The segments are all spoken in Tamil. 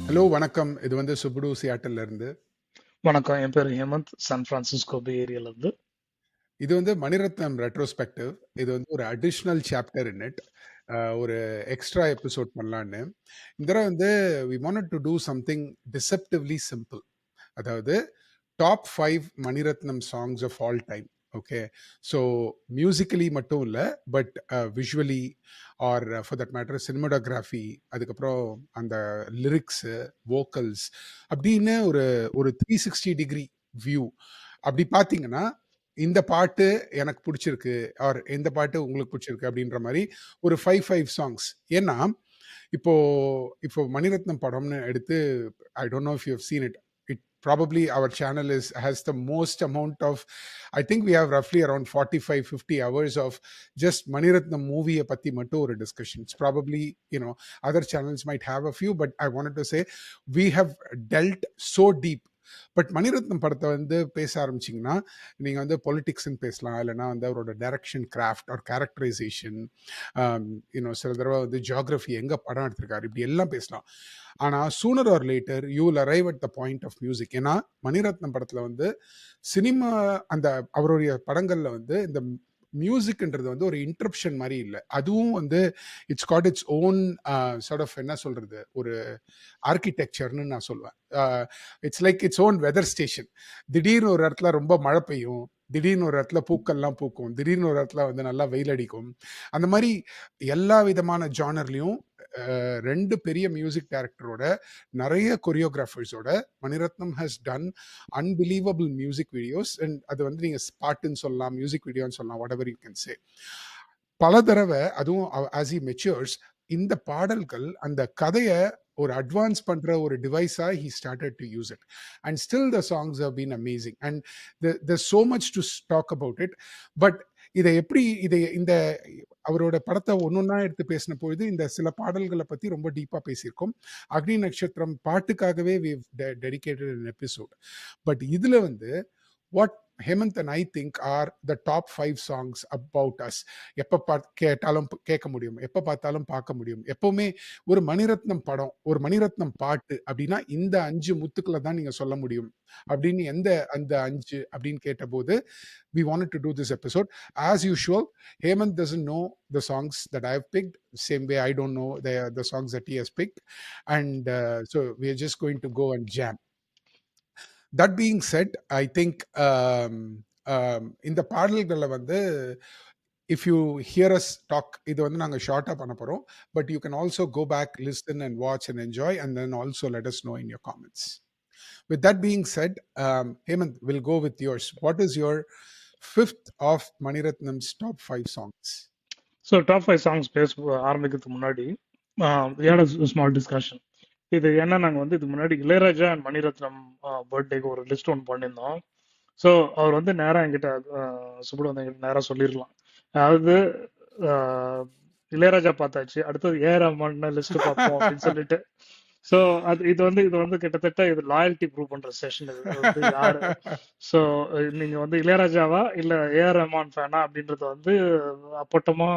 ஹலோ வணக்கம். இது வந்து சுப்புடு சியாட்டில்ல இருந்து. வணக்கம். என் பேர் ஹேமந்த். சான் பிரான்சிஸ்கோ பே ஏரியால இருந்து. இது வந்து மணிரத்னம் ரெட்ரோஸ்பெக்டிவ். இது வந்து ஒரு அடிஷனல் சாப்டர் இன் இட். ஒரு எக்ஸ்ட்ரா எபிசோட் பண்ணலான்னு. இந்த தடவ வந்து we wanted to do something deceptively simple. அதாவது top 5 Mani Ratnam songs of all time. Okay. So musically மட்டும் இல்ல, but visually or for that matter cinematography, அதுக்கப்புறம் அந்த லிரிக்ஸு, வோக்கல்ஸ் அப்படின்னு ஒரு ஒரு 360 டிகிரி வியூ. அப்படி பார்த்தீங்கன்னா, இந்த பாட்டு எனக்கு புடிச்சிருக்கு, ஆர் இந்த பாட்டு உங்களுக்கு புடிச்சிருக்கு அப்படின்ற மாரி ஒரு 5 சாங்ஸ். ஏன்னா, இப்போ இப்போ மணிரத்னம் படம்னு எடுத்து I don't know if you have seen it. It probably our channel has the most amount of, I think we have roughly around 45-50 hours of just Maniratnam movie பத்தி மட்டும் ஒரு discussion. It's probably, other channels might have a few, but I wanted to say we have dealt so deep. But மணிரத்னம் படத்தை வந்து பேச ஆரம்பிச்சிங்கன்னா நீங்கள் வந்து பொலிட்டிக்ஸ்ன்னு பேசலாம், இல்லைனா வந்து அவரோட டைரக்ஷன் கிராஃப்ட் ஆர் கேரக்டரைசேஷன், சில தடவை வந்து ஜியாகிரஃபி, எங்கே படம் எடுத்திருக்காரு, இப்படி எல்லாம் பேசலாம். ஆனால் sooner or later you will arrive at the point of music. ஏன்னா மணிரத்னம் படத்தில் வந்து சினிமா, அந்த அவருடைய படங்களில் வந்து இந்த மியூசிக்ன்றது வந்து ஒரு இன்டரப்ஷன் மாதிரி இல்லை. அதுவும் வந்து it's got its own sort of, என்ன சொல்றது, ஒரு ஆர்கிடெக்சர்னு நான் சொல்லுவேன். It's like its own weather station. திடீர்னு ஒரு இடத்துல ரொம்ப மழை பெய்யும், திடீர்னு ஒரு இடத்துல பூக்கள்லாம் பூக்கும், திடீர்னு ஒரு இடத்துல வந்து நல்லா வெயில் அடிக்கும். அந்த மாதிரி எல்லா விதமான ஜானர்லையும் ரெண்டு பெரிய மியூசிக் டைரக்டரோட, நிறைய கொரியோகிராஃபர்ஸோட Mani Ratnam has done unbelievable music videos. And அது வந்து நீங்க பாட்டுன்னு சொல்லலாம், மியூசிக் வீடியோன்னு சொல்லலாம், whatever you can say. பல தடவை அதுவும் ஆஸ் ஹி மெச்சூர்ஸ், இந்த பாடல்கள் அந்த கதையை ஒரு அட்வான்ஸ் பண்ற ஒரு டிவைஸா he started to use it, and still the songs have been amazing, and there's so much to talk about it. But இந்த அவரோட படத்தை ஒன்னொன்னா எடுத்து பேசின பொழுது இந்த சில பாடல்களை பத்தி ரொம்ப டீப்பா பேசியிருக்கோம். அக்னி நட்சத்திரம் பாட்டுக்காகவே we've dedicated an episode. But இதுல வந்து what Hemant and I think are the top 5 songs about us. எப்ப கேட்டாலும் கேட்க முடியும், எப்ப பார்த்தாலும் பார்க்க முடியும். எப்பவுமே ஒரு மணிரத்னம் படம், ஒரு மணிரத்னம் பாட்டு அப்படின்னா இந்த 5 முத்துக்களை தான் நீங்க சொல்ல முடியும் அப்படின்னு அந்த 5 அப்படின்னு கேட்டபோது we wanted to do this episode. As usual, Hemant doesn't know the songs that I've picked, same way I don't know the songs that he has picked, and so we are just going to go and jam. That being said, I think இந்த பாடல்களை வந்து if you hear us talk, இது வந்து நாங்க ஷார்ட்டா பண்ண போறோம், but you can also go back, listen and watch and enjoy, and then also let us know in your comments. With that being said, Hemant, we'll go with yours. What is your fifth of Maniratnam's top 5 songs? So top 5 songs ஆரம்பிக்கிறதுக்கு முன்னாடி we had a small discussion. இது ஏன்னா நாங்கள் வந்து இதுக்கு முன்னாடி இளையராஜா அண்ட் மணிரத்னம் பர்த்டேக்கு ஒரு லிஸ்ட் ஒன்று பண்ணியிருந்தோம். ஸோ அவர் வந்து நேராக என்கிட்ட சுப்பிட வந்து எங்கிட்ட நேராக சொல்லிடலாம். அதாவது இளையராஜா பார்த்தாச்சு, அடுத்தது ரஹ்மான் லிஸ்ட் பார்ப்போம் அப்படின்னு சொல்லிட்டு. ஸோ இது வந்து கிட்டத்தட்ட இது லாயல்ட்டி ப்ரூவ் பண்ற செஷன். இது வந்து யாரு, ஸோ நீங்க வந்து இளையராஜாவா இல்ல ரஹ்மான் ஃபேனா அப்படின்றத வந்து அப்பட்டமா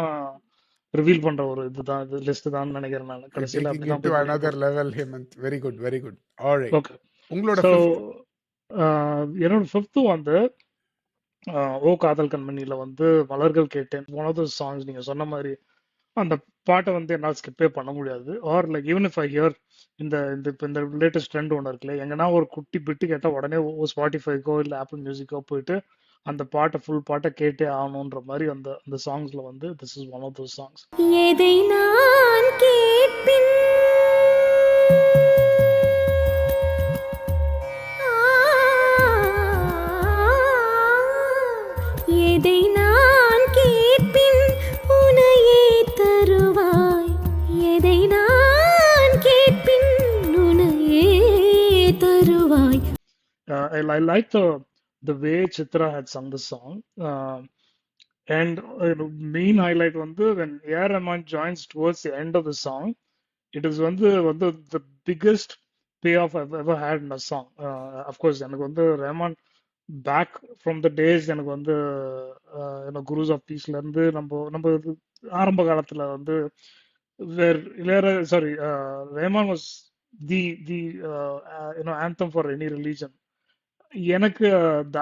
ரிவீல் பண்ற ஒரு இதுதான், இது லிஸ்ட் தான் நினைக்கிறேன் நான். கடைசியில அப்படிதான் to another level, Hemant. Very good, very good. All right. Okay. உங்களோட ஸோ என்னோட ஃபிஃப்த் வந்து ஓ காதல் கண்மணியில வந்து மலர்கள் கேட்டேன். ஒன் ஆஃப் த சாங்ஸ் நீங்க சொன்ன மாதிரி அந்த பாட்டை வந்து என்னால் ஸ்கிப்பே பண்ண முடியாது. Or like even if I hear இந்த லேட்டஸ்ட் ட்ரெண்ட் ஒன்று இருக்குல்ல, எங்கன்னா ஒரு குட்டி பிட்டு கேட்டால் உடனே ஸ்பாட்டிஃபைக்கோ இல்லை ஆப்பிள் மியூசிக்கோ போயிட்டு அந்த பாட்டை ஃபுல் பாட்டை கேட்டே ஆகணுன்ற மாதிரி அந்த சாங்ஸ்ல வந்து this is one of those songs. எதை நான் கேட்பின் எதை நான் கேட்பின் உனையே தருவாய், எதை நான் கேட்பின் உனையே தருவாய். I like the way Chitra had sung the song. And main highlight வந்து when A.R. Rahman joins towards the end of the song, it is வந்து the biggest payoff I've ever had in a song. Of course எனக்கு வந்து Rahman back from the days எனக்கு வந்து குரூஸ் ஆஃப் பீஸ்ல இருந்து நம்ம ஆரம்ப காலத்துல வந்து where Ilaiyaraaja sorry Rahman was the the anthem for any religion. எனக்கு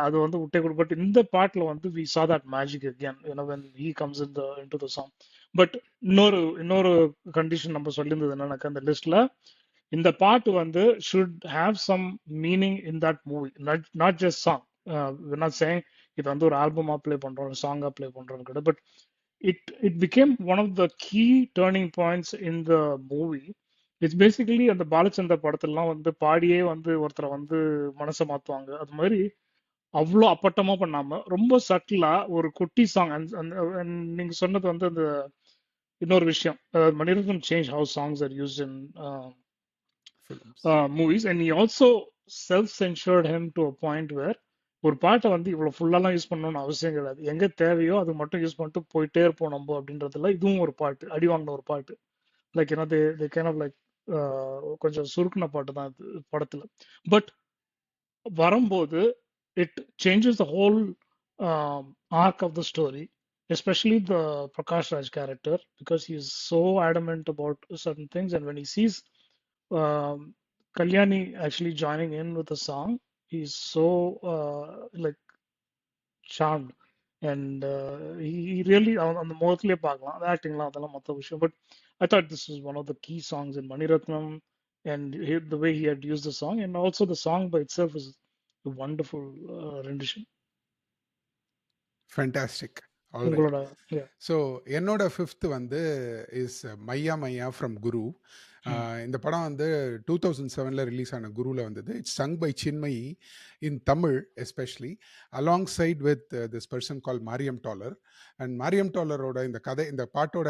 அது வந்து விட்டே கொடுப்பட்டு இந்த பாட்டுல வந்து we saw that magic again when he comes into the song. But இன்னொரு கண்டிஷன் நம்ம சொல்லியிருந்தது என்னன்னாக்கா அந்த லிஸ்ட்ல இந்த பாட்டு வந்து should have some meaning in that movie, not just song. Not saying இது வந்து ஒரு ஆல்பமா ப்ளே பண்றோம், சாங்கா ப்ளே பண்றோம் கிடையாது. But it became one of the key turning points in the movie. It's basically அந்த பாலச்சந்தர் படத்துலலாம் வந்து பாடியே வந்து ஒருத்தரை வந்து மனசை மாத்துவாங்க. அது மாதிரி அவ்வளோ அப்பட்டமா பண்ணாம ரொம்ப சட்டிலா ஒரு குட்டி சாங். நீங்க சொன்னது வந்து அந்த இன்னொரு விஷயம், Mani Ratnam change how songs are used in Films. Movies. And he also self censured him to a point where ஒரு பாட்டை வந்து இவ்வளவு ஃபுல்லாலாம் யூஸ் பண்ணணும்னு அவசியம் கிடையாது, எங்க தேவையோ அது மட்டும் யூஸ் பண்ணிட்டு போயிட்டே இருப்போம் நம்ம அப்படின்றதுல இதுவும் ஒரு பாட்டு, அடி வாங்கின ஒரு பாட்டு. Like they kind of like கொஞ்சம் சுருக்குன பாட்டு தான் இது படத்துல. பட் வரும்போது it changes the whole arc of the story, especially the Prakash Raj character, because he is so adamant about certain things. And when he sees um, Kalyani actually joining in with the song, he's so like charmed. And he really on the மொத்தத்திலே பார்க்கலாம், அந்த ஆக்டிங்லாம் அதெல்லாம் மொத்த விஷயம். But I thought this was one of the key songs in Maniratnam, and the way he had used the song, and also the song by itself is a wonderful rendition. Fantastic. All right. உங்களோட yeah. ஸோ என்னோட ஃபிஃப்த் வந்து இஸ் மையா மையா ஃப்ரம் குரு. இந்த படம் வந்து 2007 ரிலீஸ் ஆன குருவில் வந்தது. It's sung by Chinmayi in Tamil especially, alongside with this person call Maryem Tollar. And Maryem டாலரோட இந்த கதை, இந்த பாட்டோட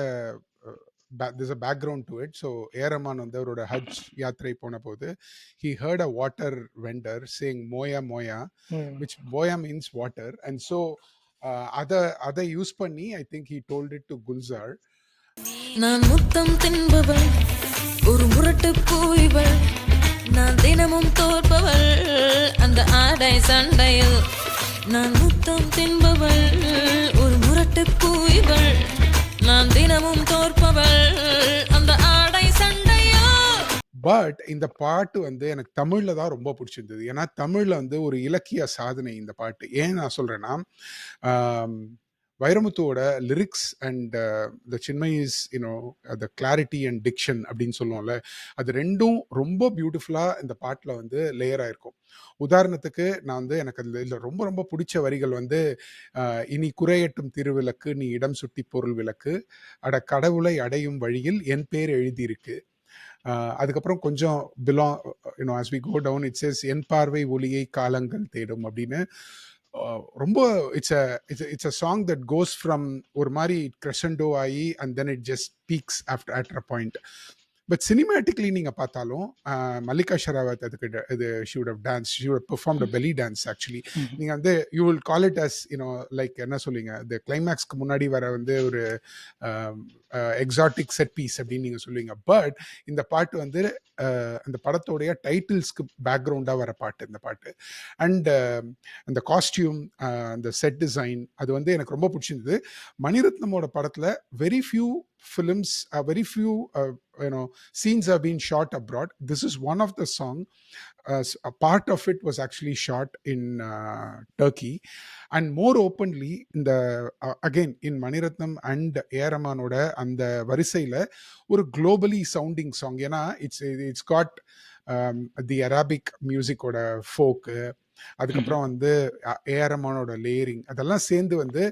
there's a background to it. So A. Rahman வந்து அவரோட ஹஜ் யாத்திரை போன போது he heard a water vendor saying moya moya, which moya means water. And so அதை யூஸ் பண்ணி I think he told it to Gulzar. நான் முத்தம் தின்பவள், ஒரு முரட்டு பூய்வள், நான் தினமும் தோற்பவள் அந்த ஆடை சண்டையில். நான் முத்தம் தின்பவள், ஒரு முரட்டு பூய்வள், நான் தினமும் தோற்பவள் அந்த ஆடை சண்டையில். பட் இந்த பாட்டு வந்து எனக்கு தமிழ்ல தான் ரொம்ப பிடிச்சிருந்தது. ஏன்னா தமிழ்ல வந்து ஒரு இலக்கிய சாதனை இந்த பாட்டு. ஏன் நான் சொல்றேன்னா, வைரமுத்துவோட lyrics and the Chinmayi's the clarity and diction அப்படின்னு சொல்லுவோம்ல, அது ரெண்டும் ரொம்ப பியூட்டிஃபுல்லாக இந்த பாட்டில் வந்து லேயர் ஆயிருக்கும். உதாரணத்துக்கு நான் வந்து எனக்கு அதில் ரொம்ப ரொம்ப பிடிச்ச வரிகள் வந்து, இனி குறையட்டும் திருவிளக்கு நீ இடம் சுட்டி பொருள் விளக்கு, அட கடவுளை அடையும் வழியில் என் பேர் எழுதியிருக்கு. அதுக்கப்புறம் கொஞ்சம் belong as we go down it says என் பார்வை ஒளியை காலங்கள் தேடும் அப்படின்னு. ரொம்ப it's a song that cos from ஒரு மாதிரி crescendo ஆகி and then it just peaks after a point. But cinematically நீங்கள் பார்த்தாலும் மல்லிகா ஷெராவத் அதுக்கு இது she would have danced, she would have performed a belly dance actually. நீங்கள் வந்து you will call it as like என்ன சொல்லுங்க, இந்த கிளைமேக்ஸ்க்கு முன்னாடி வர வந்து ஒரு எக்ஸாட்டிக் செட் பீஸ் அப்படின்னு நீங்கள் சொல்லுவீங்க. பட் இந்த பாட்டு வந்து அந்த படத்தோடைய டைட்டில்ஸ்க்கு பேக்ரவுண்டாக வர பாட்டு இந்த பாட்டு. அண்ட் அந்த காஸ்டியூம், அந்த செட் டிசைன், அது வந்து எனக்கு ரொம்ப பிடிச்சிருந்தது. மணிரத்னமோட படத்தில் very few films, very few scenes have been shot abroad. This is one of the song. A part of it was actually shot in Turkey, and more openly in the again in Maniratnam and A. Rahmanoda and the varisaiல ஒரு globally sounding song. ஏன்னா it's got the Arabic music ஓட folk, அதுக்கப்புறம் வந்து A. Rahmanoda layering, அதெல்லாம் சேர்ந்து வந்து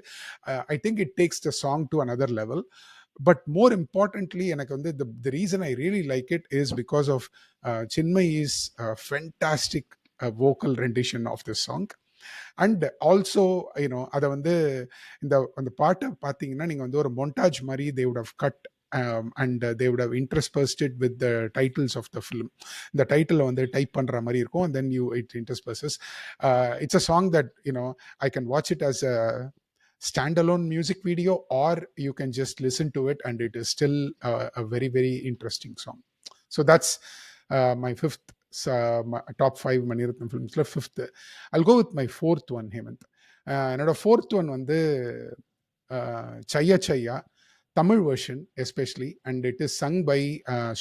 I think it takes the song to another level. But more importantly, எனக்கு வந்து the reason I really like it is because of Chinmayi's fantastic vocal rendition of this song. And also அதை வந்து அந்த பாட்டை பார்த்தீங்கன்னா நீங்கள் வந்து ஒரு மொண்டாஜ் மாதிரி they would have cut and they would have interspersed it with the titles of the film. இந்த டைட்டில் வந்து டைப் பண்ணுற மாதிரி இருக்கும், and then it intersperses. It's a song that I can watch it as a standalone music video, or you can just listen to it and it is still a very very interesting song. So that's my fifth top 5 Mani Ratnam ஃபிலிம்ஸில் 5th. I'll go with my 4th one, Hemant. என்னோட 4th one வந்து Chaiyya Chaiyya, Tamil version especially, and it is sung by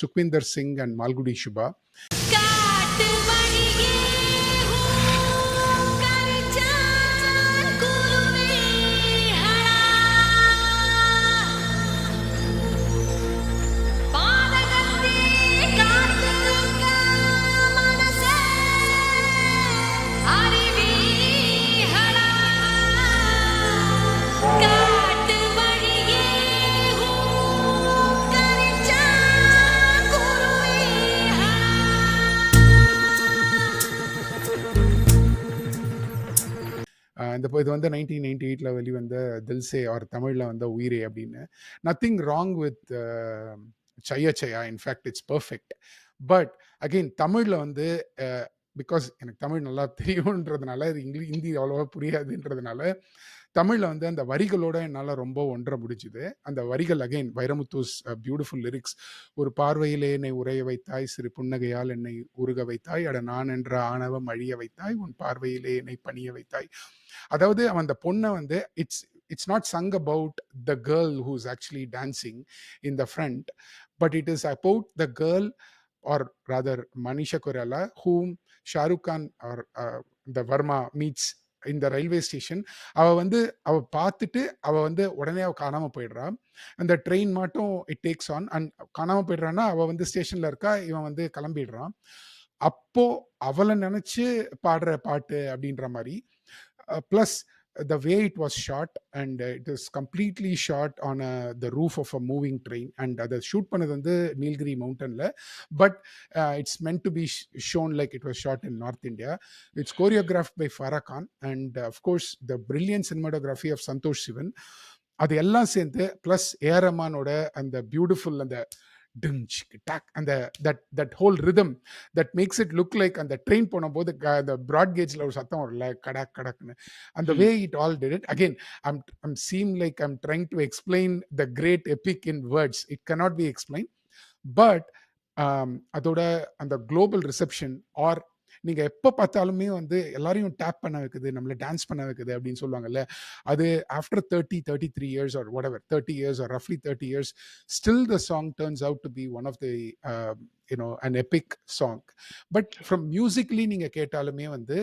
Sukhwinder Singh and Malgudi Subha. காட்டு வழியே கரிச்சான் குருவே ஹளா பாதகத்தே காத்துக்க மனசே அறிவி ஹளா காட்டு வழியே கரிச்சான் குருவே ஹளா. இது வந்து 1998 வெளிவந்த தில்சே ஆர் தமிழில் வந்த உயிரே அப்படின்னு. Nothing wrong with Chaiyya Chaiyya, in fact it's perfect. But again தமிழில் வந்து பிகாஸ் எனக்கு தமிழ் நல்லா தெரியுன்றதுனால, இது ஹிந்தி அவ்வளோவா புரியாதுன்றதுனால, தமிழில் வந்து அந்த வரிகளோட என்னால் ரொம்ப ஒன்ற முடிச்சுது. அந்த வரிகள் அகெயின் வைரமுத்துஸ் பியூட்டிஃபுல் லிரிக்ஸ். ஒரு பார்வையிலே என்னை உரைய வைத்தாய், சிறு புன்னகையால் என்னை உருக வைத்தாய், அட நான் என்ற ஆணவம் அழிய வைத்தாய், உன் பார்வையிலே என்னை பணிய வைத்தாய். அதாவது அவன் அந்த பொண்ணை வந்து it's not sung about the girl who's actually dancing in the front, but it is about the girl, or rather Manisha Koirala, whom Shah Rukh Khan or the Verma meets in the railway station. அவ பார்த்துட்டு அவ வந்து உடனே அவ காணாம போயிடுறா. அந்த ட்ரெயின் மட்டும் இட் டேக்ஸ் ஆன் அண்ட் காணாம போயிடுறான்னா, அவ வந்து ஸ்டேஷன்ல இருக்கா, இவன் வந்து கிளம்பிடுறான். அப்போ அவளை நினைச்சு பாடுற பாட்டு அப்படின்ற மாதிரி. Plus the way it was shot, and it is completely shot on the roof of a moving train, and அதை ஷூட் பண்ணது வந்து நீல்கிரி மவுண்டன்ல, but it's meant to be shown like it was shot in North India. It's choreographed by Farah Khan, and of course the brilliant cinematography of Santosh Sivan. அது எல்லாம் சேர்ந்து ப்ளஸ் ஏஆர் ரஹ்மானோட அந்த பியூட்டிஃபுல் அந்த அந்த that whole rhythm that makes it look like அந்த ட்ரெயின் போனபோது அந்த ப்ராட் கேஜ்ல ஒரு சத்தம் வரல, கடக் கடக்குன்னு. அந்த way it all did it. Again I'm seem like I'm trying to explain the great epic in words. It cannot be explained. But அதோட அந்த குளோபல் ரிசெப்ஷன், ஆர் நீங்கள் எப்போ பார்த்தாலுமே வந்து எல்லாரையும் டேப் பண்ண வைக்குது, நம்மளை டான்ஸ் பண்ண வைக்குது அப்படின்னு சொல்லுவாங்கல்ல, அது after 33 years or whatever, 30 years or roughly 30 years, still the song turns out to be one of the an epic song. But from musically நீங்கள் கேட்டாலுமே வந்து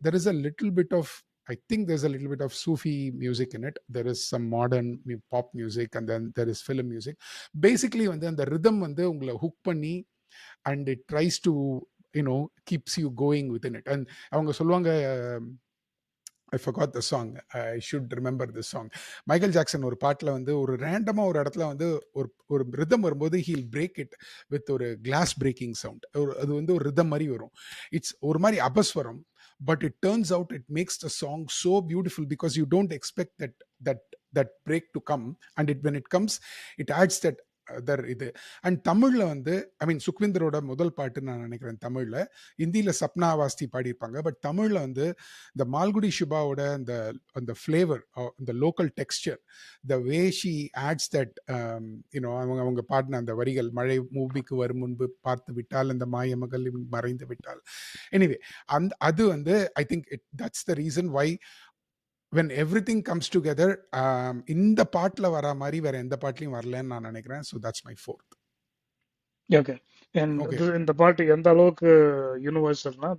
there is a little bit of, I think there's a little bit of Sufi music in it. There is some modern pop music, and then there is film music. Basically வந்து அந்த rhythm வந்து உங்களை ஹுக் பண்ணி, and it tries to keeps you going within it. And அவங்க சொல்லுவாங்க, I forgot the song, I should remember this song. Michael Jackson ஒரு பாட்டில் வந்து ஒரு ரேண்டமாக ஒரு இடத்துல வந்து ஒரு ரிதம் வரும்போது he'll break it with ஒரு கிளாஸ் பிரேக்கிங் சவுண்ட். அது வந்து ஒரு ரிதம் மாதிரி வரும். இட்ஸ் ஒரு மாதிரி அபஸ்வரம், but it turns out it makes the song so beautiful because you don't expect that break to come, and when it comes, it adds that இது. அண்ட் தமிழில் வந்து சுக்விந்தரோட முதல் பாட்டு நான் நினைக்கிறேன் தமிழில். ஹிந்தியில் சப்னா வாஸ்தி பாடியிருப்பாங்க, பட் தமிழில் வந்து இந்த மால்குடி சுபாவோட அந்த ஃப்ளேவர், அந்த local texture, the way she adds that அவங்க பாடின அந்த வரிகள், மழை மூவிக்கு வரும் முன்பு பார்த்து விட்டால் அந்த மாயமகள் மறைந்து விட்டால். எனிவே அது வந்து I think that's the reason why when everything comes together, இந்த பாட்டில் வர மாதிரி வேற எந்த பாட்டிலையும் வரலன்னு நான் நினைக்கிறேன். So that's my 4th. Okay. இந்த பாட்டு எந்த அளவுக்கு யூனிவர்சல்னா,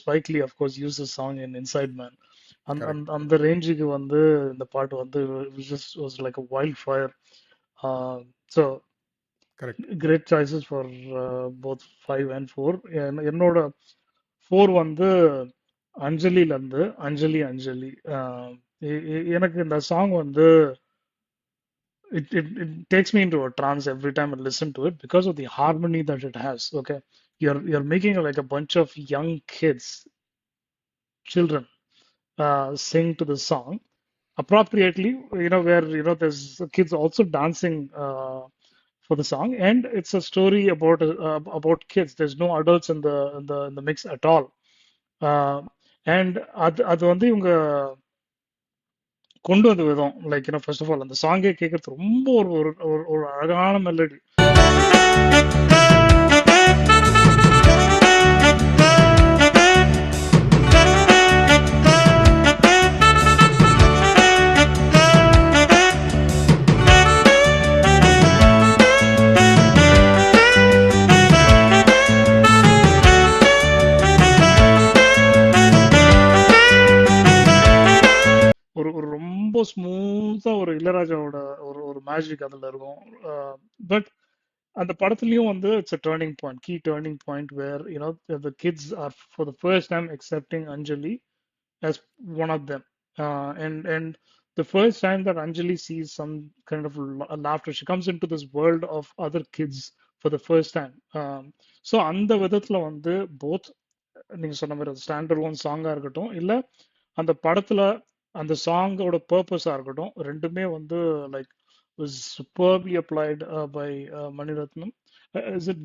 Spike Lee of course used the song in Inside Man. அந்த ரேஞ்சுக்கு வந்து இந்த பாட்டு வந்து was like a wildfire. So correct, great choices for both 5 and 4. என்னோட 4 வந்து அஞ்சலிலேருந்து அஞ்சலி. எனக்கு இந்த சாங் வந்து it takes me into a trance every time I listen to it because of the harmony that it has. Okay, you're making like a bunch of young children sing to the song appropriately, where there's kids also dancing for the song, and it's a story about kids. There's no adults in the mix at all. And அது வந்து இவங்க கொண்டு வந்த விதம், லைக் ஃபர்ஸ்ட் ஆஃப் ஆல் அந்த சாங்கே கேட்கறது ரொம்ப ஒரு அழகான மெலடி. இளையராஜாவோட ஒரு மேஜிக் அதில் இருக்கும். பட் அந்த படத்துலயும் வந்து it's a turning point, key turning point where you know the kids are for the first time accepting Anjali as one of them. And the first time that Anjali sees some kind of laughter, she comes into this world of other kids for the first time. So அந்த விதத்துல வந்து both நீங்க சொன்ன மாதிரி ஸ்டாண்டர்ட் ஒன் சாங்கா இருக்கட்டும், இல்ல அந்த படத்துல அந்த சாங்கோட பர்பஸா இருக்கட்டும், ரெண்டுமே வந்து like was superbly applied by Maniratnam. Is it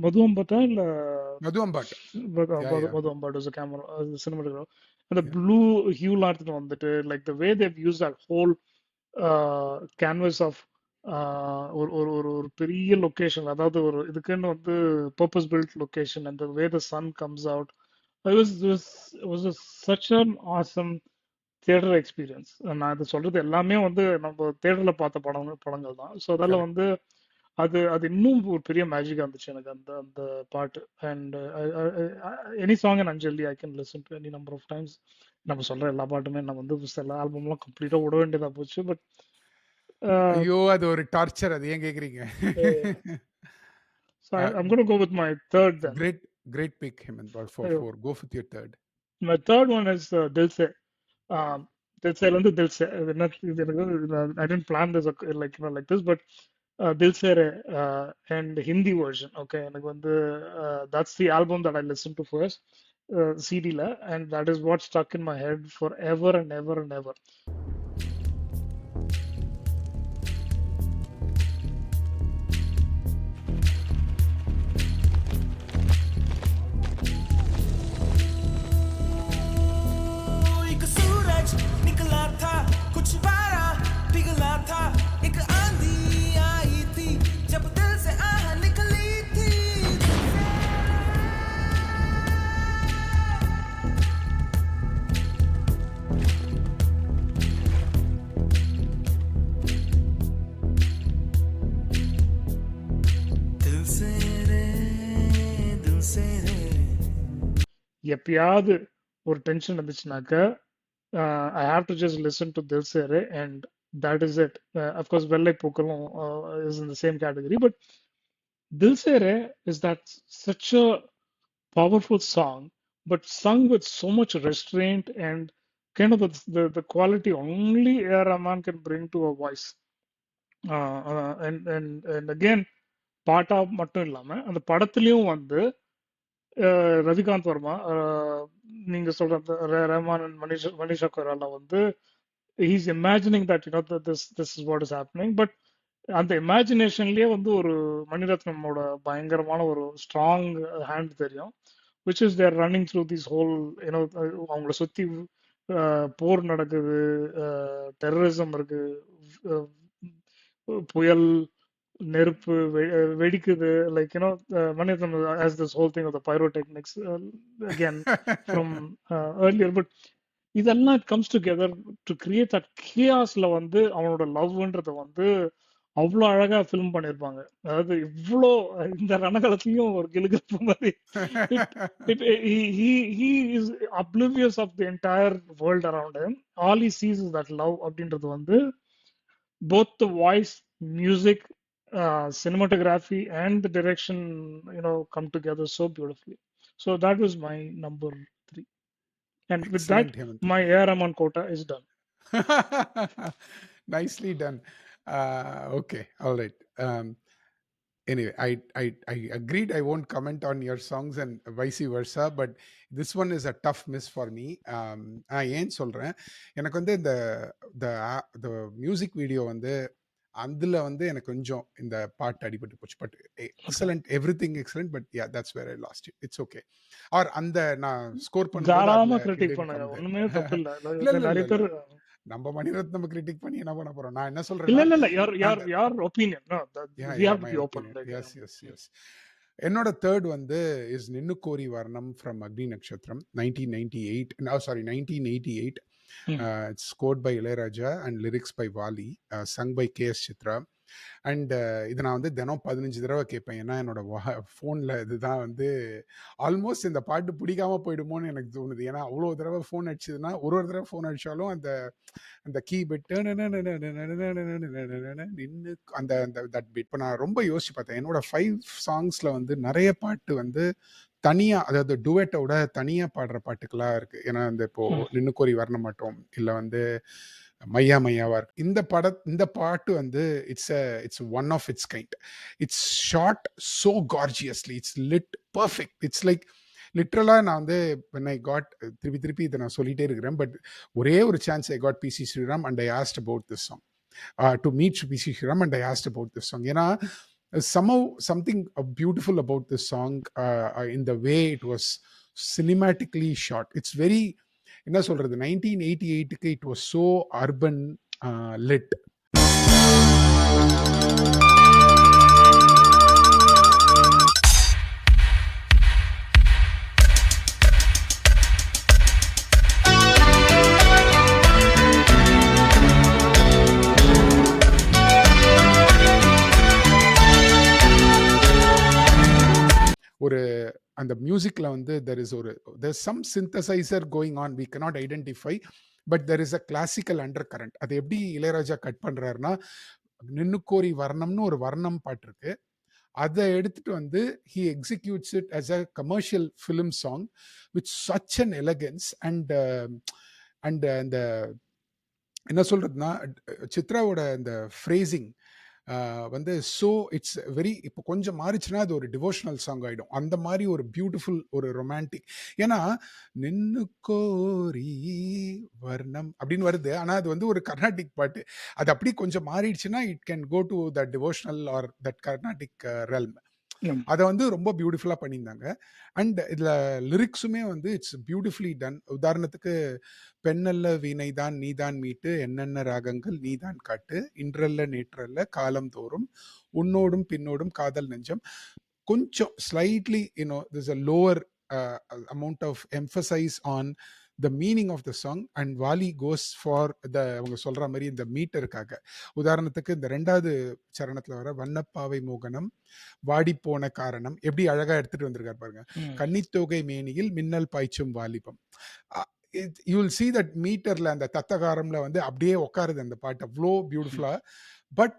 Madhu Ambata இல்ல Madhu Ambat. Madhu Ambata is a camera, cinematographer. அந்த ப்ளூ ஹியூலாம் எடுத்துட்டு வந்துட்டு like the way they use that whole canvas of ஒரு ஒரு ஒரு ஒரு பெரிய லொக்கேஷன், அதாவது ஒரு இதுக்குன்னு வந்து பர்பஸ் பில்ட் லொக்கேஷன், அந்த way the sun comes out, was such an awesome theatre experience. நான் இது சொல்றது எல்லாமே வந்து நம்ம தியேட்டர்ல பார்த்த படங்கள் தான். ஸோ அதெல்லாம் வந்து அது அது இன்னும் ஒரு பெரிய மேஜிக்கா இருந்துச்சு எனக்கு அந்த அந்த பாட்டு. And any song and Anjali I can listen to any number of times. நம்ம சொல்ற எல்லா பாட்டுமே நம்ம வந்து எல்லா ஆல்பம்லாம் கம்ப்ளீட்டா விட வேண்டியதா போச்சு. பட் ஐயோ அது ஒரு டார்ச்சர், அது ஏன் கேக்குறீங்க? so I'm going to go with my third then. Great pick, Hemant, for Yeah. 4. Go with your third. My third one is Dil Se. Dil Se வந்து Dil Se. I didn't plan this like like this, but Dil Se Re and Hindi version. Okay, எனக்கு வந்து that's the album that I listened to first, CD la, and that is what stuck in my head forever and ever and ever. एक सूरज निकला था, कुछ पारा पिघला था, एक आंधी आई थी जब दिल से आह निकली थी। दिल से रे, दिल से रे। எப்பயாவது ஒரு டென்ஷன் இருந்துச்சுனாக்க I have to just listen to Dil Se Re and that is it. Of course வெள்ளை பூக்களும் is in the same category, but Dil Se Re is that such a powerful song, but sung with so much restraint and kind of the quality only A.R. Rahman can bring to a voice. And again பாட்டா மட்டும் இல்லாம அந்த படத்துலயும் வந்து ரவிகாந்த் வர்மா, நீங்க சொல்ற ரஹ்மான் அண்ட் மனிஷா கொய்ராலா வந்து he's imagining that you know this is what is happening. But அந்த இமேஜினேஷன்லயே வந்து ஒரு மணிரத்னமோட பயங்கரமான ஒரு ஸ்ட்ராங் ஹேண்ட் தெரியும், which is there running through this whole you know. அவங்கள சுத்தி போர் நடக்குது, டெரரிசம் இருக்கு, புயல், நெருப்பு வெடிக்குது, like you know Mani Ratnam has this whole thing of the pyrotechnics again from earlier. But இதெல்லாம் it comes together to create that chaosல வந்து அவனோட லவ்ன்றத வந்து அவ்வளோ அழகா ஃபிலிம் பண்ணியிருப்பாங்க. அதாவது இவ்வளோ இந்த ரணகலத்திலையும் ஒரு கிளுகிழப்பு மாதிரி he is oblivious of the entire world around him. All he sees is that love அப்படின்றது வந்து both the voice, music, cinematography and the direction, you know, come together so beautifully. So that was my number 3, and with that Excellent, Hemant. my A.R. Rahman quota is done. Nicely done. Okay, all right. Anyway, I agreed I won't comment on your songs and vice versa, but this one is a tough miss for me. ஏன் சொல்றேன், எனக்கு வந்து the music video வந்து அதுல வந்து எனக்கு கொஞ்சம் இந்த பாட்டு அடிபட்டு போச்சு. But excellent, everything excellent, but yeah that's where I lost it. It's okay. Or அந்த நான் ஸ்கோர் தாராளமா பண்ணும்போது கிரிட்டிக் பண்ணுங்க, ஒண்ணுமே தப்பு இல்ல. இல்ல நிறைய பேர் நம்ம மணிரத்னம் கிரிட்டிக் பண்ணி என்ன பண்ண போறோம்? நான் என்ன இல்ல சொல்றேன்னா, இல்ல இல்ல your opinion, no, yeah, we yeah, have to my be open, opinion. like, Yes. என்னோட தேர்ட் வந்து இஸ் நின்னு கோரி வர்ணம் ஃப்ரம் அக்னி நட்சத்திரம் 1998. No, sorry, 1988. It's scored by Ilayaraja and lyrics by Wali, sung by K.S. Chitra. And இத நான் வந்து தினம் 15 தடவ கேட்பேன். ஏன்னா, என்னோட ஃபோன்ல இதுதான் வந்து ஆல்மோஸ்ட் இந்த பாட்டு பிடிக்காம போயிடுமோன்னு எனக்கு தோணுது. ஏன்னா, அவ்வளோ தடவ ஃபோன் அடிச்சதுன்னா, ஒரு ஒரு தடவ ஃபோன் அடிச்சாலும் அந்த அந்த கீ பிட் நின்னு அந்த அந்த தட் பிட். இப்ப நான் ரொம்ப யோசிச்சு பார்த்தேன். என்னோட 5 சாங்ஸ்ல வந்து நெறைய பாட்டு வந்து தனியா, அதாவது டூயட்டோட தனியா பாடுற பாட்டுகளா இருக்கு. ஏன்னா, இந்த இப்போ ம். "நின்னு கோரி வரமாட்டோம்" இல்ல வந்து "மையா மையாவா" இருக்கு. இந்த பாட்டு வந்து it's one of its kind. It's shot so gorgeously. It's lit perfect. It's like லிட்ரலா நான் வந்து வென் ஐ காட் திருப்பி திருப்பி இதை நான் சொல்லிட்டே இருக்கிறேன். பட் ஒரே ஒரு chance I got PC Sreeram and I asked about this song to meet PC Sreeram and I asked about this song. ஏன்னா somehow something beautiful about this song in the way it was cinematically shot. It's very, என்ன சொல்றது, 1988க்கு it was so urban lit. ஒரு அந்த மியூசிக்ல வந்து there's some synthesizer going on, we cannot identify, but there is a classical undercurrent. அது எப்படி இளையராஜா கட் பண்றாருன்னா, நின்னு கோரி வர்ணம்னு ஒரு வர்ணம் பாட்டு இருக்கு. அதை எடுத்துட்டு வந்து he executes it as a commercial film song with such an elegance and அந்த என்ன சொல்றதுன்னா, சித்ராவோட அந்த phrasing வந்து இட்ஸ் வெரி, இப்போ கொஞ்சம் மாறிச்சுன்னா அது ஒரு டிவோஷனல் சாங் ஆயிடும். அந்த மாதிரி ஒரு பியூட்டிஃபுல் ஒரு ரொமான்டிக். ஏன்னா நின்னு கோரி வர்ணம் அப்படின்னு வருது, ஆனா அது வந்து ஒரு கர்நாடிக் பாட்டு. அது அப்படி கொஞ்சம் மாறிடுச்சுன்னா it can go to the devotional or that Carnatic realm. அதை வந்து ரொம்ப பியூட்டிஃபுல்லா பண்ணியிருந்தாங்க. அண்ட் இதுல லிரிக்ஸுமே வந்து இட்ஸ் பியூட்டிஃபுல்லி டன். உதாரணத்துக்கு, பெண்ணல்ல வீணைதான் நீதான் மீட்டு, என்னென்ன ராகங்கள் நீதான் காட்டு, இன்றல்ல நேற்றல்ல காலம் தோறும், உன்னோடும் பின்னோடும் காதல் நெஞ்சம். கொஞ்சம் slightly there's a lower amount of emphasis on the meaning of the song, and Wali goes for அவங்க சொல்ற மாதிரி இந்த மீட்டருக்காக. உதாரணத்துக்கு இந்த 2வது சரணத்துல வர வண்ணப்பாவை மோகனம் வாடி போன காரணம் எப்படி அழகா எடுத்துட்டு வந்திருக்காரு பாருங்க. கன்னித்தொகை மேனியில் மின்னல் பாய்ச்சும் வாலிபம். யூ வில் see that மீட்டர்ல அந்த தத்தகாரம்ல வந்து அப்படியே உட்காருது அந்த பாட்டு, அவ்வளோ பியூட்டிஃபுல்லா. பட்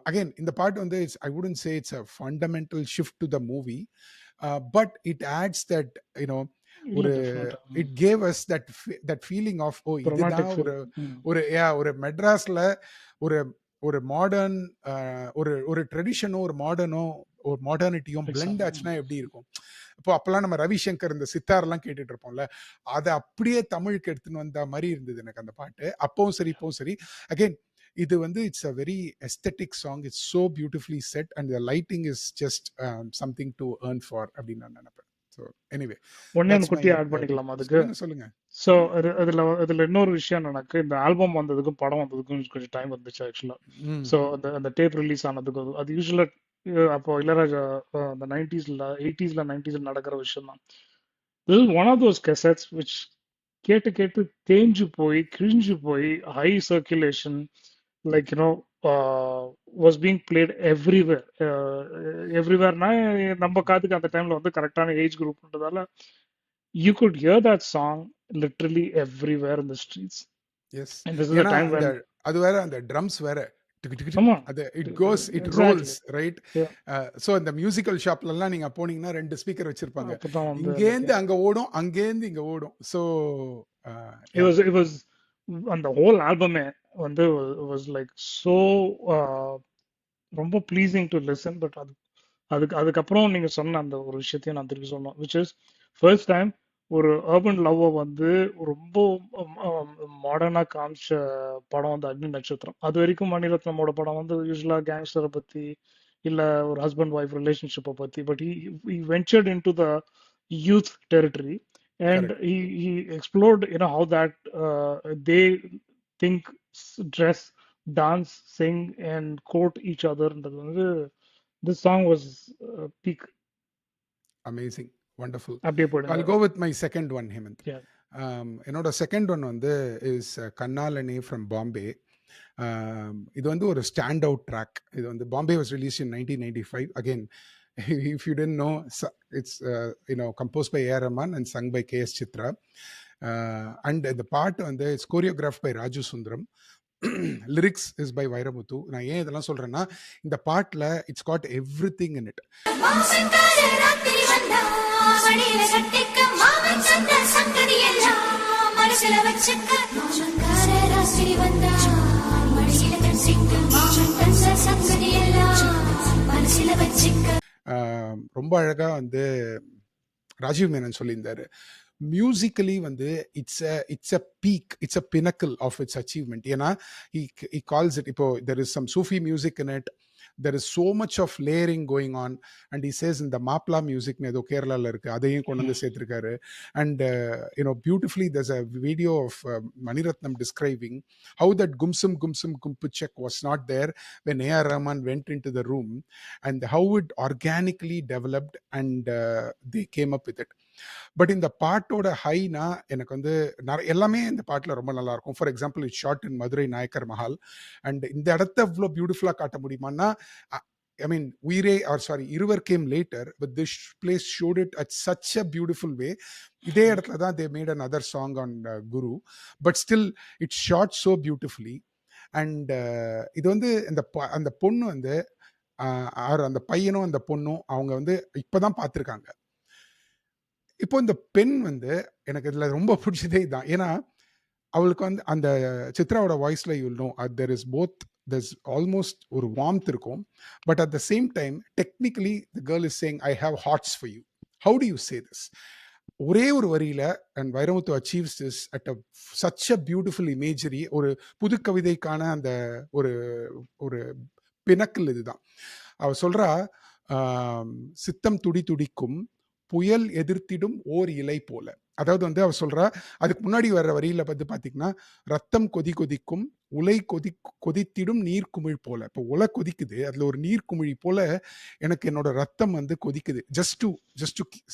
அகைன் இந்த பாட்டு வந்து I wouldn't say it's a fundamental shift to the movie, but it adds that, ஒரு it gave us that feeling of இதுதான் ஒரு மெட்ராஸ்ல ஒரு ஒரு மாடர்ன் ஒரு ட்ரெடிஷனோ ஒரு மாடர்னோ ஒரு மாடர்னிட்டியும் பிளெண்ட் ஆச்சுன்னா எப்படி இருக்கும். இப்போ அப்பெல்லாம் நம்ம ரவிசங்கர் இந்த சித்தார்லாம் கேட்டுட்டு இருப்போம்ல, அதை அப்படியே தமிழுக்கு எடுத்துன்னு வந்த மாதிரி இருந்தது எனக்கு அந்த பாட்டு. அப்பவும் சரி இப்பவும் சரி. அகைன் இது வந்து it's a very aesthetic song. It's so beautifully set and the lighting is just something to earn for அப்படின்னு நான் நினைப்பேன். ஸோ எனிவே ஒன்னே குட்டி ஆட் பண்ணிக்கலாம் அதுக்கு. சொல்லுங்க. ஸோ இதுல இன்னொரு விஷயம் எனக்கு, இந்த ஆல்பம் வந்ததுக்கும் படம் வந்ததுக்கும் கொஞ்சம் டைம் வந்துச்சு ஆக்சுவலா. ஸோ அந்த டேப் ரிலீஸ் ஆனதுக்கு அது யூஸ்வலா அப்போ இளையராஜா அந்த 80s 90s நடக்கிற விஷயம் தான். This is one of those cassettes which கேட்டு கேட்டு தேஞ்சு போய் கிழிஞ்சு போய் high circulation, like was being played everywhere. எவ்ரிவேர்னா நம்ம காதுக்கு அந்த டைம்ல வந்து கரெக்டான age குரூப்ன்றதால you could hear that song literally everywhere in the streets. Yes. And this is the time when அது வேற அந்த ட்ரம்ஸ் வேற அது it exactly. rolls right. Yeah. So இந்த மியூசிக்கல் ஷாப்ல எல்லாம் நீங்க போனீங்கன்னா 2 ஸ்பீக்கர் வச்சிருப்பாங்க. அப்பதான் வந்து இங்கேந்து அங்க ஓடும், அங்கேந்து இங்க ஓடும். So it was அந்த whole album வந்து was like so ரொம்ப pleasing to listen. But அதுக்கப்புறம் நீங்க சொன்ன அந்த ஒரு விஷயத்தையும் நான் திருப்பி சொன்னோம், which is first time ஒரு அர்பன் லவ்வை வந்து ரொம்ப மாடர்னா காமிச்ச படம் வந்து அக்னி நட்சத்திரம். அது வரைக்கும் மணிரத்னமோட படம் வந்து யூஸ்வலா கேங்ஸ்டரை பத்தி இல்ல ஒரு ஹஸ்பண்ட் ஒய்ஃப் ரிலேஷன்ஷிப்பை பத்தி, but he ventured into the youth territory and he explored how that they think, dress, dance, sing and quote each other. This song was peak. Amazing, wonderful. அப்படியே போயிடுங்க. I'll go with my second one, Hemant. Yeah. என்னோட செகண்ட் ஒன் வந்து இஸ் கண்ணாலனே ஃப்ரம் பாம்பே. இது வந்து ஒரு ஸ்டாண்ட் அவுட் ட்ராக். இது வந்து Bombay was release in 1995. Again if you didn't know, it's composed by A.R. Rahman and sung by K.S. Chitra. And the part வந்து it's choreographed by Raju Sundaram. Lyrics is by Vairamuthu. நான் ஏன் இதெல்லாம் சொல்றேன்னா, இந்த பாட்டில் it's got everything in it. மாசங்கார ராத்திரி வந்தா மடியில கட்டிக்க மாமன் சொன்ன சங்கதி எல்லாம் மனசுல வச்சுக்க. மாசங்கார ராத்திரி வந்தா மடியில கட்டிக்க மாமன் சொன்ன சங்கதி எல்லாம் மனசுல வச்சுக்க. ரொம்ப அழகா வந்து ராஜீவ் மேனன் சொல்லியிருந்தாரு. மியூசிக்கலி வந்து it's a peak, it's a pinnacle of its achievement. ஏன்னா he calls it, இப்போ there is some Sufi music in it, there is so much of layering going on, and he says இந்த மாப்ளா மியூசிக்னு ஏதோ கேரளாவில் இருக்கு, அதையும் கொண்டு வந்து சேர்த்திருக்காரு. And beautifully there's a video of Maniratnam describing how that gumsum gumpuchak was not there when A.R. Rahman went into the room, and how it organically developed and they came up with it. But இந்த பாட்டோட ஹைனா எனக்கு வந்து எல்லாமே இந்த பாட்டில் ரொம்ப நல்லா இருக்கும். For example it shot in Madurai Nayakkar Mahal. அண்ட் இந்த இடத்த இவ்வளோ பியூட்டிஃபுல்லாக காட்ட முடியுமான்னா, I mean, Iruvar came later, but this place shot it at such a beautiful way. இதே இடத்துல தான் they made another song on Guru, but still it shot so beautifully. And இது வந்து அந்த பொண்ணு வந்து அந்த பையனும் அந்த பொண்ணும் அவங்க வந்து இப்போதான் பார்த்துருக்காங்க. இப்போ இந்த பெண் வந்து எனக்கு இதில் ரொம்ப பிடிச்சதே தான். ஏன்னா அவளுக்கு வந்து அந்த சித்ராவோட வாய்ஸில் you'll no there is both, there's almost ஒரு வார்ம்த் இருக்கும், but at the same time technically the girl is saying I have hearts for you. How to you say this? ஒரே ஒரு வரியில and Vairamuthu achieves this at a such a beautiful imagery. ஒரு புது கவிதைக்கான அந்த ஒரு ஒரு பினக்கல் இதுதான். அவ சொல்றா, சித்தம் துடி துடிக்கும் புயல் எதிர்த்திடும் ஓர் இலை போல. அதாவது வந்து அவ சொல்றா, அதுக்கு முன்னாடி வர்ற வரியில வந்து பாத்தீங்கன்னா, ரத்தம் கொதிக்கும் உலை கொதித்திடும் நீர் குமிழ் போல. இப்போ உலை கொதிக்குது, அதுல ஒரு நீர் குமிழி போல எனக்கு என்னோட ரத்தம் வந்து கொதிக்குது, just to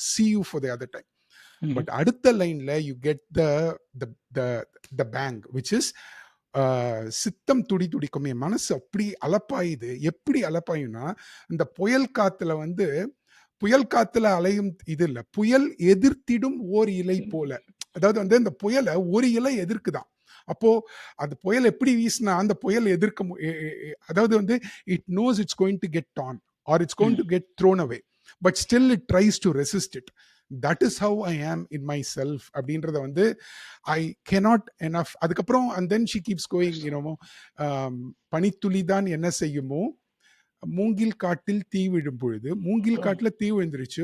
see you for the other time. பட் அடுத்த லைன்ல you get the bang which is சித்தம் துடிக்கும். என் மனசு அப்படி அலப்பாயுது. எப்படி அலப்பாயும்னா, இந்த புயல் காத்துல அலையும் இது இல்ல, புயல் எதிர்த்திடும் ஓர் இலை போல. அதாவது வந்து இந்த புயலை ஒரு இலை எதிர்க்குதான். அப்போ அந்த புயல் எப்படி வீசினா அந்த புயல் எதிர்க்க அதாவது வந்து it knows it's going to get on or it's going to get thrown away, but still it tries to resist it. That is how I am in my self அப்படின்றத வந்து ஐ cannot enough. அதுக்கப்புறம் and then she keeps going, பனித்துளிதான் என்ன செய்யுமோ, மூங்கில் காட்டில் தீ விழும் பொழுது, மூங்கில் காட்டுல தீ விழுந்துருச்சு,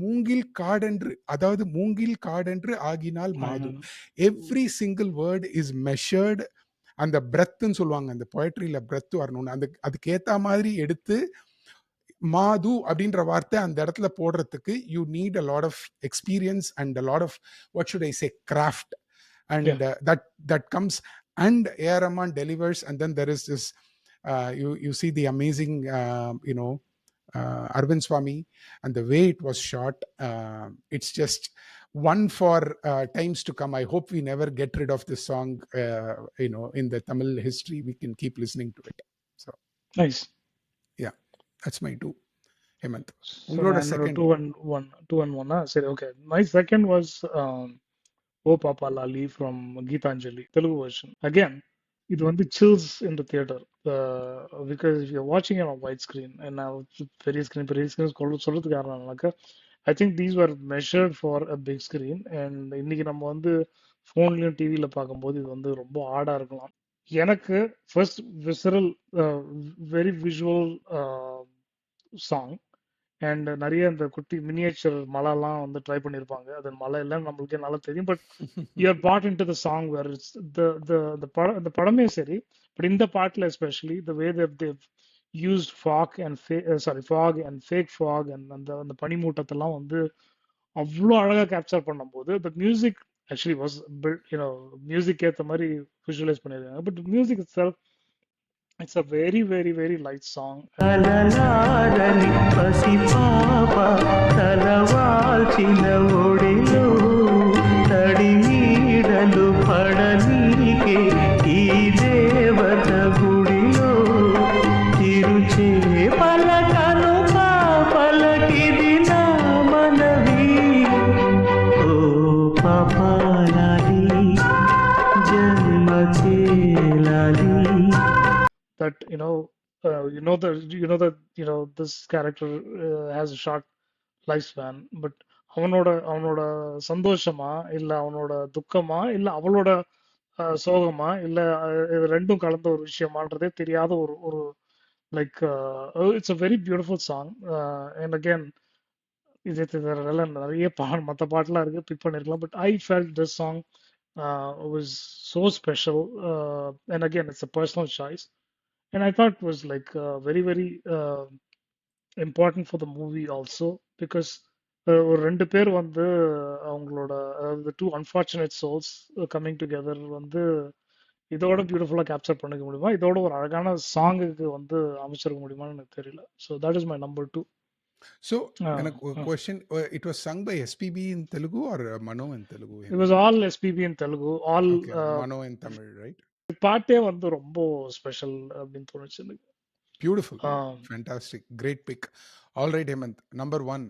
மூங்கில் காடென்று, அதாவது மூங்கில் காடென்று ஆகினால் மாது. Every single word is measured. அந்த பிரெத்துன்னு சொல்லுவாங்க, அந்த பொயட்ரியில பிரெத் வரணும்னு, அதுக்கேற்ற மாதிரி எடுத்து மாது அப்படின்ற வார்த்தை அந்த இடத்துல போடுறதுக்கு you need a lot of experience and a lot of what should I say craft. And that comes and A.R. Rahman delivers. And then there is this you see the amazing Arvind Swamy and the way it was shot. It's just one for times to come. I hope we never get rid of this song. In the Tamil history, we can keep listening to it. So Nice. yeah, that's my two. Hemant, So உங்களோட நான் second. 2 and 1. சரி, okay. My second was O Papa Lali from Geetanjali, Telugu version. Again, it வந்து chills in the theater because if you're watching it on wide screen, and now பெரிய screen சொல்றதுக்கு காரணம்னாக்கா, I think these were measured for a big screen, and இன்னைக்கு நம்ம வந்து ஃபோன்லயும் டிவியில பார்க்கும்போது இது வந்து ரொம்ப ஆடா இருக்கலாம். எனக்கு first visceral very visual song. And நிறைய இந்த குட்டி மினியேச்சர் மலைலாம் வந்து ட்ரை பண்ணியிருப்பாங்க. அது மலை இல்லைன்னு நம்மளுக்கே நல்லா தெரியும். But you're put in to the song where it's இந்த படமே சரி. பட் இந்த பாட்டில் especially the way they used fog and fake fog and அந்த பனிமூட்டத்தெல்லாம் வந்து அவ்வளோ அழகாக கேப்சர் பண்ணும்போது the music actually was music ஏற்ற மாதிரி விஷுவலைஸ் பண்ணியிருக்காங்க. But music itself, it's a very, very, very light song. తలలారని పసిపాప తలవాల్చిన ఒడిలో తడి నీడలు పడనీకే ఈ దేవత that this character has a short lifespan, but அவனோட அவனோட சந்தோஷமா இல்ல அவனோட துக்கமா இல்ல அவளோட சோகமா இல்ல இது ரெண்டும் கலந்த ஒரு விஷயமான்றதே தெரியாத ஒரு ஒரு like it's a very beautiful song. And again, இது இதெல்லாம் நிறைய மற்ற பாட்டுலாம் இருக்கு பிக் பண்ணிருக்கலாம், but I felt this song was so special, and again it's a personal choice, and I thought it was like very very important for the movie also, because ஒரு ரெண்டு பேர் வந்து அவங்களோட the two unfortunate souls coming together வந்து இதோட பியூட்டிஃபுல்லா கேப்சர் பண்ணிக்க முடியுமா, இதோட ஒரு அழகான சாங்குக்கு வந்து அமைச்சிருக்க முடியுமான்னு எனக்கு தெரியல. So that is my number 2. So, எனக்கு ஒரு question. It was sung by SPB in Telugu or Mano in Telugu? It was all SPB in Telugu, all Okay, Mano in Tamil, right? பாட்டே வந்து ரொம்ப ஸ்பெஷல் அப்படின்னு தோணுச்சு எனக்கு. Beautiful, fantastic, great pick. All right, Hemant, number 1.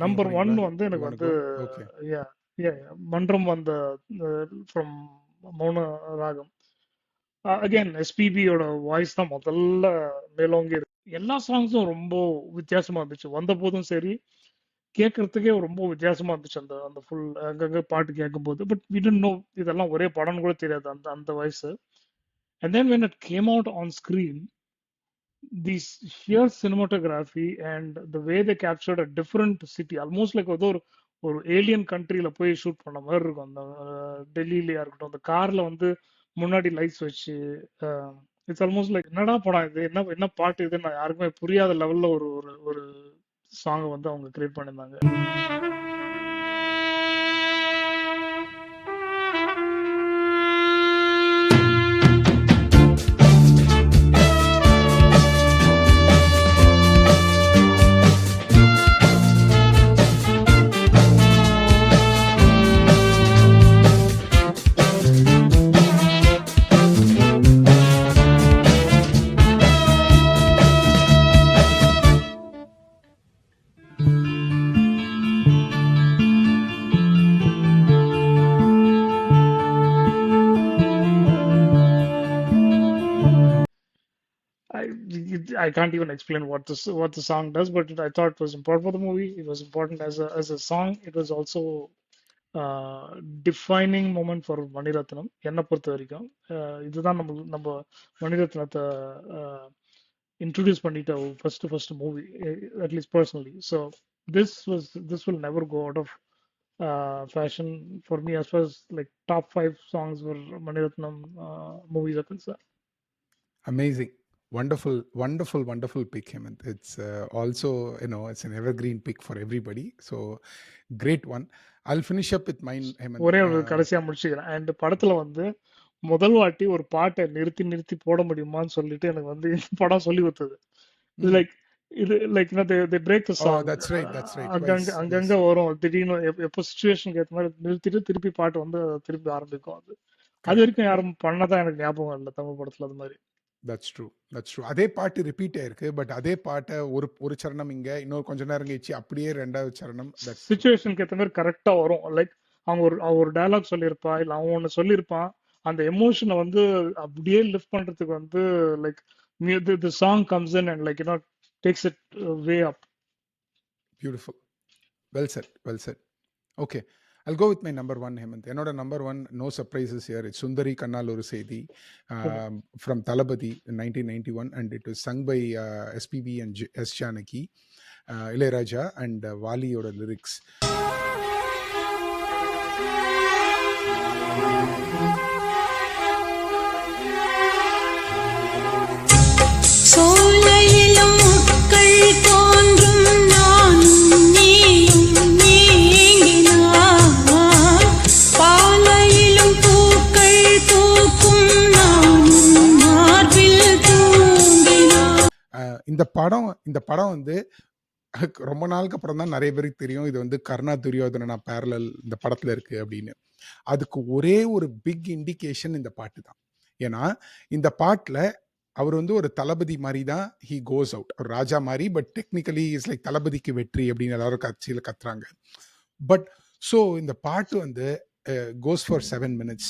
Number 1 வந்து எனக்கு வந்து Okay. மன்றம் வந்த ஃப்ரம் மௌன ராகம். அகைன் எஸ்பிபியோட வாய்ஸ் தான் முதல்ல மேலோங்கி இருக்கு. எல்லா சாங்ஸும் ரொம்ப வித்தியாசமா இருந்துச்சு, வந்த போதும் சரி கேட்கறதுக்கே ரொம்ப வித்தியாசமா இருந்துச்சு. அந்த அந்த ஃபுல் அங்கங்க பாட்டு கேட்கும்போது, பட் வி டிடன்ட் நோ இதெல்லாம் ஒரே படம்னு கூட தெரியாது அந்த அந்த voice. And then when it came out on screen, this sheer cinematography and the way they captured a different city, almost like ஒரு ஏலியன் கண்ட்ரியில போய் ஷூட் பண்ண மாதிரி இருக்கும். அந்த டெல்லியிலயா இருக்கட்டும், அந்த கார்ல வந்து முன்னாடி லைட்ஸ் வச்சு இட்ஸ் ஆல்மோஸ்ட் லைக் என்னடா படம் இது, என்ன என்ன பாட்டு இது, நான் யாருக்குமே புரியாத லெவல்ல ஒரு ஒரு ஒரு சாங்கை வந்து அவங்க கிரியேட் பண்ணியிருந்தாங்க. I can't even explain what the song does, but I thought it was important for the movie. It was important as a song. It was also defining moment for Mani Ratnam என்னை பொறுத்த வரைக்கும். இதுதான் நம்ம மணிரத்னத்தை இன்ட்ரோடியூஸ் பண்ணிட்ட first movie, at least personally. So this will never go out of fashion for me as far as like top 5 songs for Maniratnam movies are concerned. Amazing. Wonderful, wonderful, wonderful pick, Hemant. It's also, it's an evergreen pick for everybody. So, great one. I'll finish up with mine, Hemant. ஒரே ஒரு கடைசியா முடிச்சுக்கிறேன். அண்ட் படத்துல வந்து முதல் வாட்டி ஒரு பாட்டை நிறுத்தி நிறுத்தி போட முடியுமான்னு சொல்லிட்டு எனக்கு வந்து இந்த படம் சொல்லி கொடுத்தது. இது like they break the song. Oh, that's right. அங்கங்க வரும் திடீர்னு, எப்போ சிச்சுவேஷனுக்கு ஏற்ற மாதிரி நிறுத்திட்டு திருப்பி பாட்டு வந்து திருப்பி ஆரம்பிக்கும். அது வரைக்கும் யாரும் பண்ணதான் எனக்கு ஞாபகம் இல்லை தமிழ் படத்துல அது மாதிரி. That's true. அதே பாட்டு ரிப்பீட் ஆயிருக்கு, பட் அதே பாட்டை ஒரு சரணம் இங்க, இன்னொரு கொஞ்ச நேரம் கழிச்சு அப்படியே ரெண்டாவது சரணம். சிச்சுவேஷனுக்கு ஏற்ற மாதிரி கரெக்டா வரும். லைக் அவங்க ஒரு டயலாக் சொல்லியிருப்பா, இல்ல அவன் ஒண்ணு சொல்லியிருப்பான், அந்த எமோஷனை வந்து அப்படியே லிஃப்ட் பண்றதுக்கு வந்து like the song comes in and like takes it way up. Beautiful. Well said. Okay, I'll go with my number 1, Hemant. என்னோட number 1, no surprises here. It's Sundari Kannal Oru Sethi from Thalapathy in 1991, and it was sung by SPB and S. Janaki, Ilayaraja and Wali oda lyrics. சோலையிலும் முட்கள் தோன்றும் நானும் நீயும் நீங்கினான், பாலையிலும் பூக்கள் பூக்கும் நானும் மார்பில் தூங்கினான். இந்த படம் வந்து ரொம்ப நாளுக்கு அப்புறம் தான் நிறைய பேருக்கு தெரியும் இது வந்து கர்ணா துரியோதனா பேரலல் இந்த படத்துல இருக்கு அப்படின்னு. அதுக்கு ஒரே ஒரு பிக் இண்டிகேஷன் இந்த பாட்டு தான். ஏன்னா இந்த பாட்டுல அவர் வந்து ஒரு தளபதி மாதிரி தான் ஹி கோஸ் அவுட், ஒரு ராஜா மாதிரி, பட் டெக்னிக்கலி இஸ் லைக் தளபதிக்கு வெற்றி அப்படின்னு எல்லாரும் கட்சியில் கத்துறாங்க. பட் ஸோ இந்த பாட்டு வந்து goes for 7 minutes.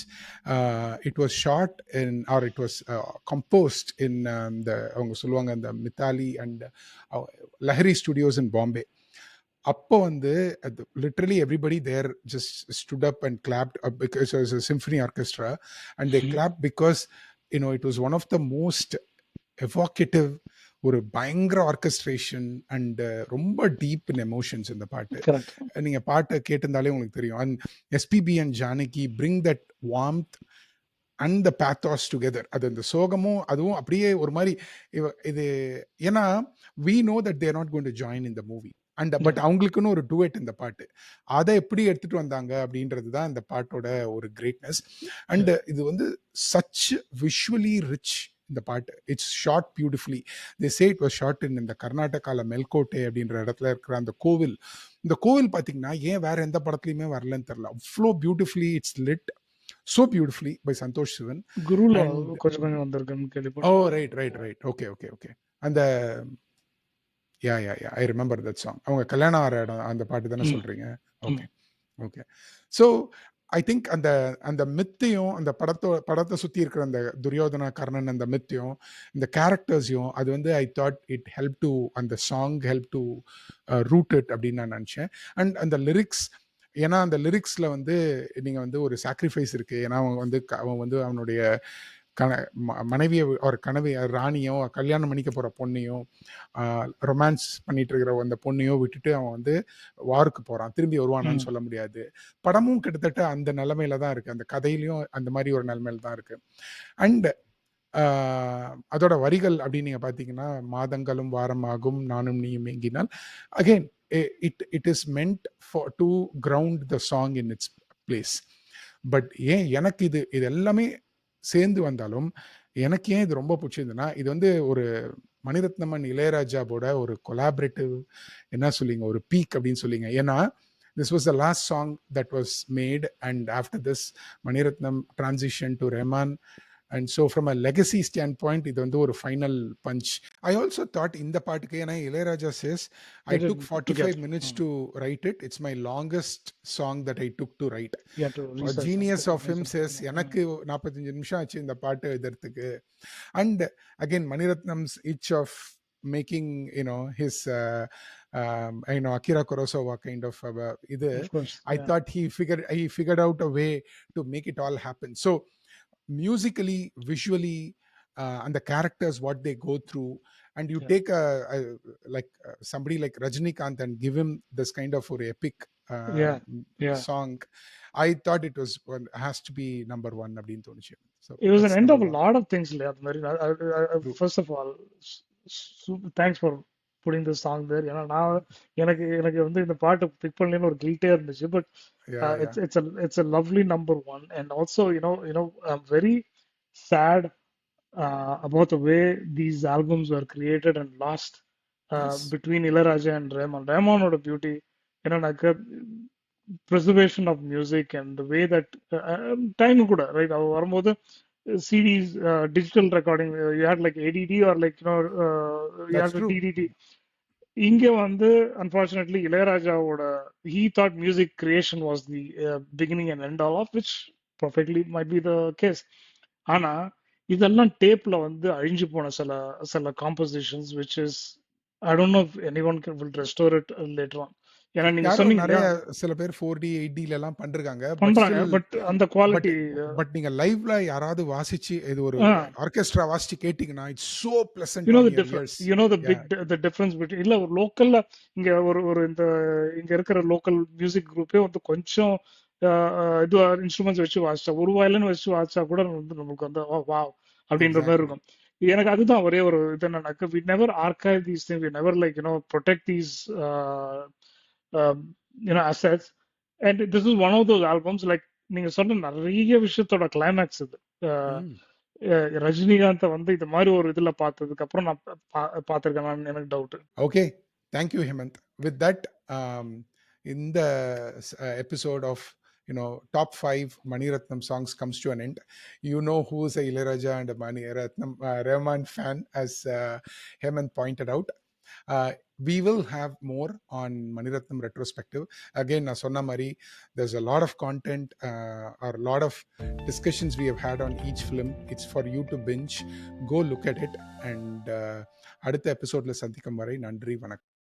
It was shot in, or it was composed in the அவங்க சொல்லுவாங்க இந்த Mithali and Lahari studios in Bombay. அப்போ வந்து literally everybody there just stood up and clapped because it's a symphony orchestra and they clapped because it was one of the most evocative, ஒரு பயங்கர ஆர்கெஸ்ட்ரேஷன் அண்ட் ரொம்ப டீப் இன் எமோஷன்ஸ் இந்த பாட்டு. கரெக்ட். நீங்க பாட்டை கேட்டிருந்தாலே உங்களுக்கு தெரியும். And SPB and Janaki bring that warmth and the pathos together. அது அந்த சோகமும் அதுவும் அப்படியே ஒரு மாதிரி இது. ஏன்னா we know that they are not going to join in the movie and but அவங்களுக்குன்னு ஒரு டுவெட் இந்த பாட்டு. அதை எப்படி எடுத்துட்டு வந்தாங்க அப்படின்றது தான் இந்த பாட்டோட ஒரு கிரேட்னஸ். அண்ட் இது வந்து சச் விஷுவலி ரிச் இந்த பாட்டு. It's shot beautifully. They say it was shot in இந்த கர்நாடகால மெல்கோட்டை அப்படின்ற இடத்துல இருக்கிற அந்த கோவில். இந்த கோவில் பார்த்தீங்கன்னா ஏன் வேற எந்த படத்துலையுமே வரலன்னு தெரியல. அவ்வளோ beautifully it's lit, so beautifully by Santosh Sivan. குருல And கொஞ்சம் கொஞ்சம் வந்திருக்குன்னு கேள்விப்பட்டேன். oh right okay அந்த yeah I remember that song. அவங்க கல்யாணம் ஆற இடம் அந்த பாட்டு தானே சொல்றீங்க? ஓகே. ஸோ ஐ திங்க் அந்த அந்த மித்தையும் அந்த படத்தை சுற்றி இருக்கிற அந்த துரியோதனா கர்ணன் அந்த மித்தையும் இந்த கேரக்டர்ஸையும் அது வந்து I thought it help to அந்த song help to root it அப்படின்னு நான் நினச்சேன். அண்ட் அந்த லிரிக்ஸ், ஏன்னா அந்த லிரிக்ஸில் வந்து நீங்கள் வந்து ஒரு சாக்ரிஃபைஸ் இருக்குது. ஏன்னா அவன் வந்து அவனுடைய மனைவியை ஒரு கனவை ராணியோ கல்யாணம் பண்ணிக்க போகிற பொண்ணையும் ரொமான்ஸ் பண்ணிட்டு இருக்கிற அந்த பொண்ணையோ விட்டுட்டு அவன் வந்து வாருக்கு போகிறான். திரும்பி வருவானான்னு சொல்ல முடியாது. படமும் கிட்டத்தட்ட அந்த நிலைமையில தான் இருக்குது. அந்த கதையிலையும் அந்த மாதிரி ஒரு நிலைமையில தான் இருக்குது. அண்ட் அதோட வரிகள் அப்படின்னு நீங்கள் பார்த்தீங்கன்னா, மாதங்களும் வாரமாகும் நானும் நீயும் ஏங்கினால், again it is meant to ground the song in its place. But ஏன் எனக்கு இது எல்லாமே சேர்ந்து வந்தாலும் எனக்கு ஏன் இது ரொம்ப பிடிச்சிருந்ததுன்னா, இது வந்து ஒரு மணிரத்னமன் இளையராஜாவோட ஒரு கொலாபரேட்டிவ் என்ன சொல்லிங்க, ஒரு பீக் அப்படின்னு சொல்லிங்க. ஏன்னா this was the last song that was made and after this Maniratnam transitioned to Rahman. And so from a legacy standpoint, இது வந்து ஒரு final punch. I also thought இந்த பாட்டுக்கு, ஏன்னா Ilaiyaraaja says I took 45 minutes to write it. It's my longest song that I took to write. A genius of him says எனக்கு 45 நிமிஷம் ஆச்சு இந்த பாட்டு எழுதுறதுக்கு. And again Maniratnam's itch of making his Akira Kurosawa kind of இது, I thought he figured out a way to make it all happen. So musically, visually, and the characters what they go through, and you take somebody like Rajinikanth and give him this kind of ஒரு epic song. I thought it has to be number one அப்படின்னு தோணுச்சு. So it was an end of a lot of things இல்லையா? அது மாதிரி first of all thanks for putting this song there. ஏன்னா நான் எனக்கு வந்து இந்த பாட்டு பிக் பண்ணலன்னு ஒரு கில்ட்டே இருந்துச்சு. But it's a lovely number one. And also I'm very sad about the way these albums were created and lost between Ilayaraja and Rahman. Rahmanoட beauty என்னன்னாக்க preservation of music and the way that time கூட right அவ வரும்போது CDs, digital recording, you had like ADD or like you had a DDD. இங்க வந்து unfortunately இளையராஜாவோட he thought music creation was the beginning and end all of which perfectly might be the case. ஆனா இதெல்லாம் டேப்ல வந்து அழிஞ்சு போன சில compositions which is I don't know if anyone will restore it later on. ஏன்னா நீங்க சொன்னீங்க நிறைய சில பேர் 4D 8D எல்லாம் பண்றாங்க. பட் அந்த குவாலிட்டி பட் நீங்க லைவ்ல யாராவது வாசிச்சு இது ஒரு ஆர்கெஸ்ட்ரா வாசிச்சு கேட்டிங்கன்னா it's so pleasant. the difference between இல்ல ஒரு லோக்கல்ல இங்க ஒரு இந்த இங்க இருக்கிற லோக்கல் மியூசிக் குரூப்பே வந்து கொஞ்சம் இது இன்ஸ்ட்ருமெண்ட்ஸ் வச்சு வாசிச்சா, ஒரு வயலின் வச்சு வாசிச்சா கூட வந்து நமக்கு வந்து வாவ் அப்படின்ற மாதிரி இருக்கும். எனக்கு அதுதான் ஒரே ஒரு இது என்னன்னாக்க we never archive these things, we never protect these assets. And this is one of those albums like நீங்க சொன்ன நிறைய விஷயத்தோட கிளைமேக்ஸ் இது. ரஜினிகாந்த் வந்து இது மாதிரி ஒரு இதுல பார்த்ததுக்கு அப்புறம் நான் பார்த்திருக்கேன் எனக்கு doubt. Okay, thank you Hemant. With that, in the episode of top 5 Maniratnam songs comes to an end. You know who is a Ilayaraja and a Maniratnam Rahman fan, as Hemant pointed out. We will have more on Maniratnam retrospective. Again, நான் சொன்ன மாதிரி there's a lot of content or a lot of discussions we have had on each film. It's for you to binge. Go look at it. And அடுத்த எபிசோட்ல சந்திக்கும் வரை நன்றி, வணக்கம்.